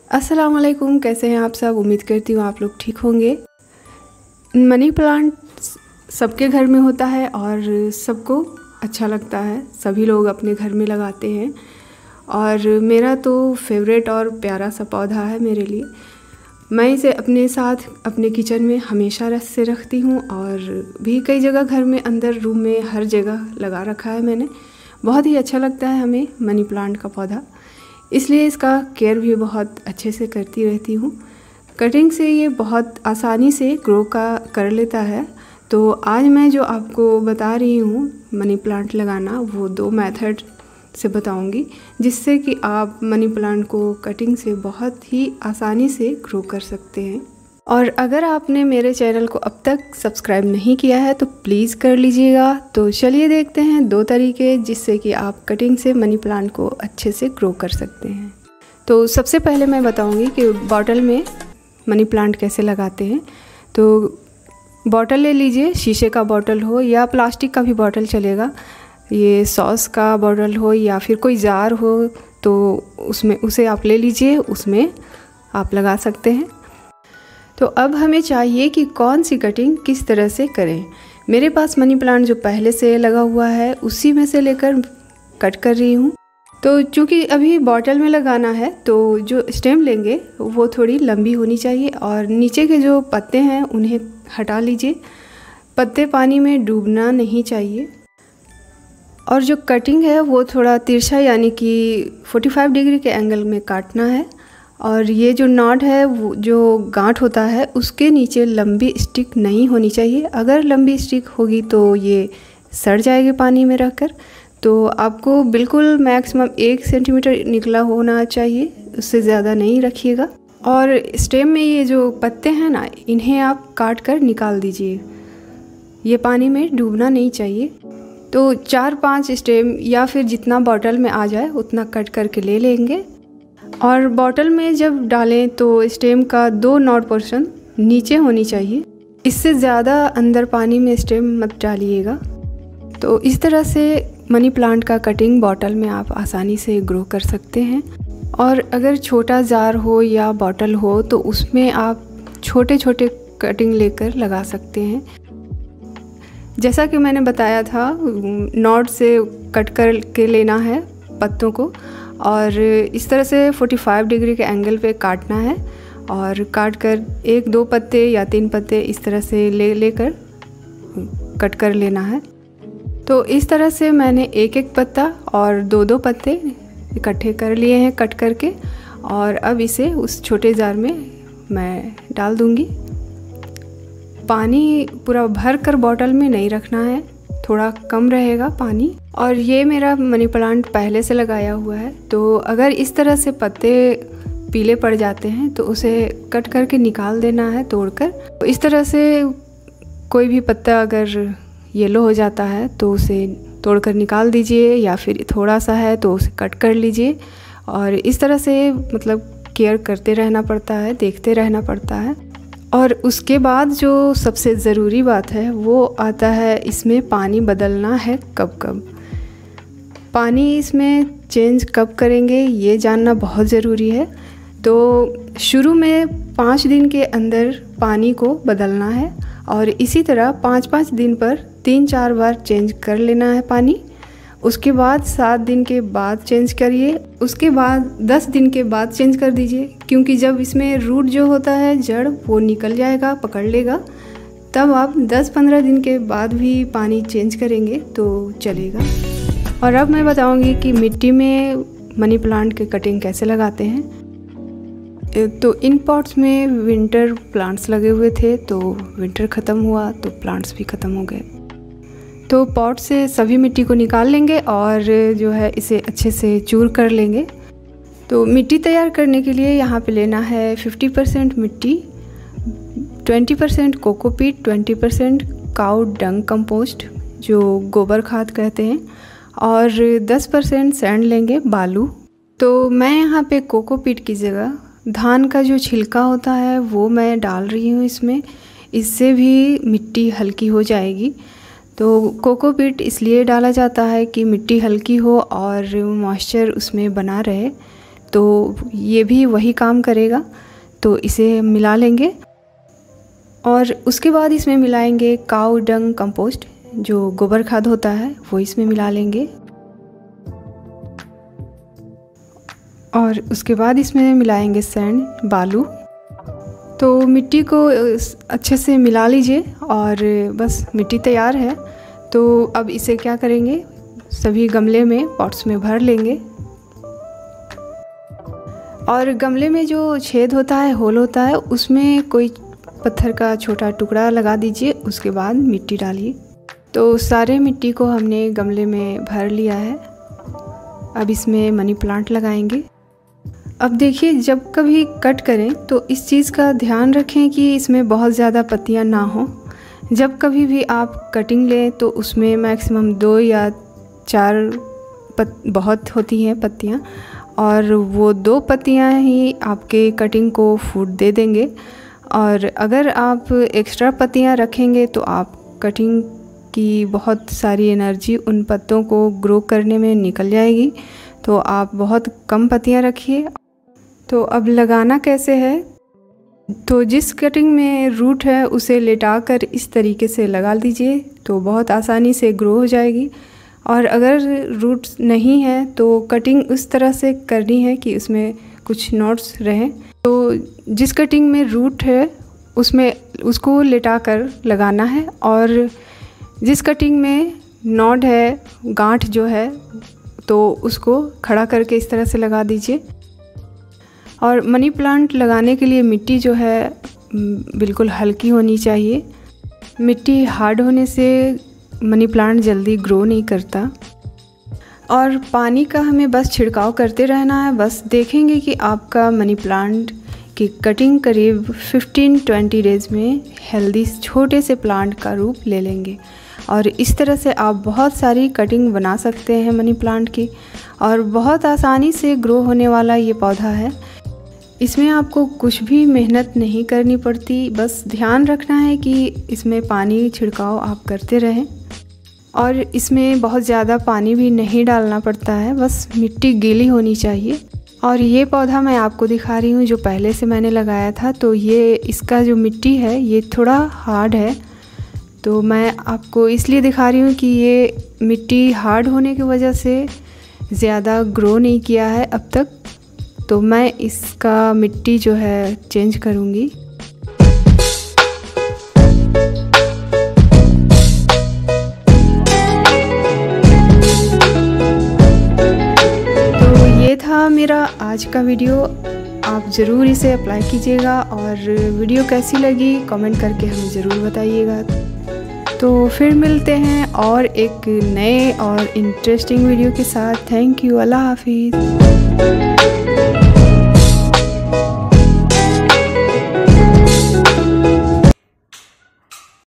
अस्सलाम वालेकुम, कैसे हैं आप सब। उम्मीद करती हूँ आप लोग ठीक होंगे। मनी प्लांट सबके घर में होता है और सबको अच्छा लगता है, सभी लोग अपने घर में लगाते हैं और मेरा तो फेवरेट और प्यारा सा पौधा है मेरे लिए। मैं इसे अपने साथ अपने किचन में हमेशा रखती हूँ और भी कई जगह घर में, अंदर रूम में, हर जगह लगा रखा है मैंने। बहुत ही अच्छा लगता है हमें मनी प्लांट का पौधा, इसलिए इसका केयर भी बहुत अच्छे से करती रहती हूँ। कटिंग से ये बहुत आसानी से ग्रो कर लेता है। तो आज मैं जो आपको बता रही हूँ मनी प्लांट लगाना, वो 2 मेथड से बताऊँगी जिससे कि आप मनी प्लांट को कटिंग से बहुत ही आसानी से ग्रो कर सकते हैं। और अगर आपने मेरे चैनल को अब तक सब्सक्राइब नहीं किया है तो प्लीज़ कर लीजिएगा। तो चलिए देखते हैं 2 तरीके जिससे कि आप कटिंग से मनी प्लांट को अच्छे से ग्रो कर सकते हैं। तो सबसे पहले मैं बताऊंगी कि बॉटल में मनी प्लांट कैसे लगाते हैं। तो बॉटल ले लीजिए, शीशे का बॉटल हो या प्लास्टिक का भी बॉटल चलेगा। ये सॉस का बॉटल हो या फिर कोई जार हो तो उसे आप ले लीजिए, उसमें आप लगा सकते हैं। तो अब हमें चाहिए कि कौन सी कटिंग किस तरह से करें। मेरे पास मनी प्लांट जो पहले से लगा हुआ है उसी में से लेकर कट कर रही हूँ। तो चूँकि अभी बॉटल में लगाना है तो जो स्टेम लेंगे वो थोड़ी लंबी होनी चाहिए और नीचे के जो पत्ते हैं उन्हें हटा लीजिए। पत्ते पानी में डूबना नहीं चाहिए। और जो कटिंग है वो थोड़ा तिरछा यानी कि 45 डिग्री के एंगल में काटना है। और ये जो नॉट है, वो जो गांठ होता है, उसके नीचे लंबी स्टिक नहीं होनी चाहिए। अगर लंबी स्टिक होगी तो ये सड़ जाएगी पानी में रखकर। तो आपको बिल्कुल मैक्सिमम 1 सेंटीमीटर निकला होना चाहिए, उससे ज़्यादा नहीं रखिएगा। और स्टेम में ये जो पत्ते हैं ना, इन्हें आप काट कर निकाल दीजिए, ये पानी में डूबना नहीं चाहिए। तो 4-5 स्टेम या फिर जितना बॉटल में आ जाए उतना कट करके ले लेंगे। और बॉटल में जब डालें तो स्टेम का 2 नॉट पोर्शन नीचे होनी चाहिए, इससे ज़्यादा अंदर पानी में स्टेम मत डालिएगा। तो इस तरह से मनी प्लांट का कटिंग बॉटल में आप आसानी से ग्रो कर सकते हैं। और अगर छोटा जार हो या बॉटल हो तो उसमें आप छोटे छोटे कटिंग लेकर लगा सकते हैं। जैसा कि मैंने बताया था, नॉट से कट कर के लेना है पत्तों को और इस तरह से 45 डिग्री के एंगल पे काटना है और काट कर 1-2 पत्ते या 3 पत्ते इस तरह से लेकर कट कर लेना है। तो इस तरह से मैंने 1-1 पत्ता और 2-2 पत्ते इकट्ठे कर लिए हैं कट करके। और अब इसे उस छोटे जार में मैं डाल दूंगी। पानी पूरा भर कर बॉटल में नहीं रखना है, थोड़ा कम रहेगा पानी। और ये मेरा मनी प्लांट पहले से लगाया हुआ है, तो अगर इस तरह से पत्ते पीले पड़ जाते हैं तो उसे कट करके निकाल देना है तोड़कर। तो इस तरह से कोई भी पत्ता अगर येलो हो जाता है तो उसे तोड़कर निकाल दीजिए, या फिर थोड़ा सा है तो उसे कट कर लीजिए। और इस तरह से मतलब केयर करते रहना पड़ता है, देखते रहना पड़ता है। और उसके बाद जो सबसे ज़रूरी बात है वो आता है, इसमें पानी बदलना है कब कब। पानी इसमें चेंज कब करेंगे ये जानना बहुत ज़रूरी है। तो शुरू में 5 दिन के अंदर पानी को बदलना है और इसी तरह 5-5 दिन पर 3-4 बार चेंज कर लेना है पानी। उसके बाद 7 दिन के बाद चेंज करिए, उसके बाद 10 दिन के बाद चेंज कर दीजिए, क्योंकि जब इसमें रूट जो होता है, जड़, वो निकल जाएगा, पकड़ लेगा। तब आप 10-15 दिन के बाद भी पानी चेंज करेंगे तो चलेगा। और अब मैं बताऊंगी कि मिट्टी में मनी प्लांट के कटिंग कैसे लगाते हैं। तो इन पॉट्स में विंटर प्लांट्स लगे हुए थे, तो विंटर ख़त्म हुआ तो प्लांट्स भी ख़त्म हो गए। तो पॉट से सभी मिट्टी को निकाल लेंगे और जो है इसे अच्छे से चूर कर लेंगे। तो मिट्टी तैयार करने के लिए यहाँ पे लेना है 50% मिट्टी, 20% कोकोपीट, 20% काऊ डंग कंपोस्ट जो गोबर खाद कहते हैं, और 10% सैंड लेंगे, बालू। तो मैं यहाँ पे कोकोपीट की जगह धान का जो छिलका होता है वो मैं डाल रही हूँ इसमें, इससे भी मिट्टी हल्की हो जाएगी। तो कोकोपीट इसलिए डाला जाता है कि मिट्टी हल्की हो और मॉइस्चर उसमें बना रहे। तो ये भी वही काम करेगा। तो इसे मिला लेंगे और उसके बाद इसमें मिलाएंगे काऊ डंग कंपोस्ट, जो गोबर खाद होता है वो इसमें मिला लेंगे। और उसके बाद इसमें मिलाएंगे सैंड, बालू। तो मिट्टी को अच्छे से मिला लीजिए और बस मिट्टी तैयार है। तो अब इसे क्या करेंगे, सभी गमले में, पॉट्स में भर लेंगे। और गमले में जो छेद होता है, होल होता है, उसमें कोई पत्थर का छोटा टुकड़ा लगा दीजिए। उसके बाद मिट्टी डालिए। तो सारे मिट्टी को हमने गमले में भर लिया है। अब इसमें मनी प्लांट लगाएंगे। अब देखिए, जब कभी कट करें तो इस चीज़ का ध्यान रखें कि इसमें बहुत ज़्यादा पत्तियां ना हो। जब कभी भी आप कटिंग लें तो उसमें मैक्सिमम 2 या 4 बहुत होती हैं पत्तियां, और वो 2 पत्तियां ही आपके कटिंग को फूट दे देंगे। और अगर आप एक्स्ट्रा पत्तियां रखेंगे तो आप कटिंग की बहुत सारी एनर्जी उन पत्तों को ग्रो करने में निकल जाएगी। तो आप बहुत कम पत्तियां रखिए। तो अब लगाना कैसे है, तो जिस कटिंग में रूट है उसे लेटाकर इस तरीके से लगा दीजिए, तो बहुत आसानी से ग्रो हो जाएगी। और अगर रूट नहीं है तो कटिंग उस तरह से करनी है कि उसमें कुछ नॉट्स रहें। तो जिस कटिंग में रूट है उसमें उसको लेटाकर लगाना है, और जिस कटिंग में नॉड है, गांठ जो है, तो उसको खड़ा करके इस तरह से लगा दीजिए। और मनी प्लांट लगाने के लिए मिट्टी जो है बिल्कुल हल्की होनी चाहिए। मिट्टी हार्ड होने से मनी प्लांट जल्दी ग्रो नहीं करता। और पानी का हमें बस छिड़काव करते रहना है। बस देखेंगे कि आपका मनी प्लांट की कटिंग करीब 15-20 डेज़ में हेल्दी छोटे से प्लांट का रूप ले लेंगे। और इस तरह से आप बहुत सारी कटिंग बना सकते हैं मनी प्लांट की। और बहुत आसानी से ग्रो होने वाला ये पौधा है। इसमें आपको कुछ भी मेहनत नहीं करनी पड़ती, बस ध्यान रखना है कि इसमें पानी छिड़काव आप करते रहें। और इसमें बहुत ज़्यादा पानी भी नहीं डालना पड़ता है, बस मिट्टी गीली होनी चाहिए। और ये पौधा मैं आपको दिखा रही हूँ जो पहले से मैंने लगाया था। तो ये इसका जो मिट्टी है ये थोड़ा हार्ड है। तो मैं आपको इसलिए दिखा रही हूँ कि ये मिट्टी हार्ड होने की वजह से ज़्यादा ग्रो नहीं किया है अब तक। तो मैं इसका मिट्टी जो है चेंज करूँगी। तो ये था मेरा आज का वीडियो। आप ज़रूर इसे अप्लाई कीजिएगा और वीडियो कैसी लगी कमेंट करके हमें ज़रूर बताइएगा। तो फिर मिलते हैं और एक नए और इंटरेस्टिंग वीडियो के साथ। Thank you. अल्लाह हाफिज़।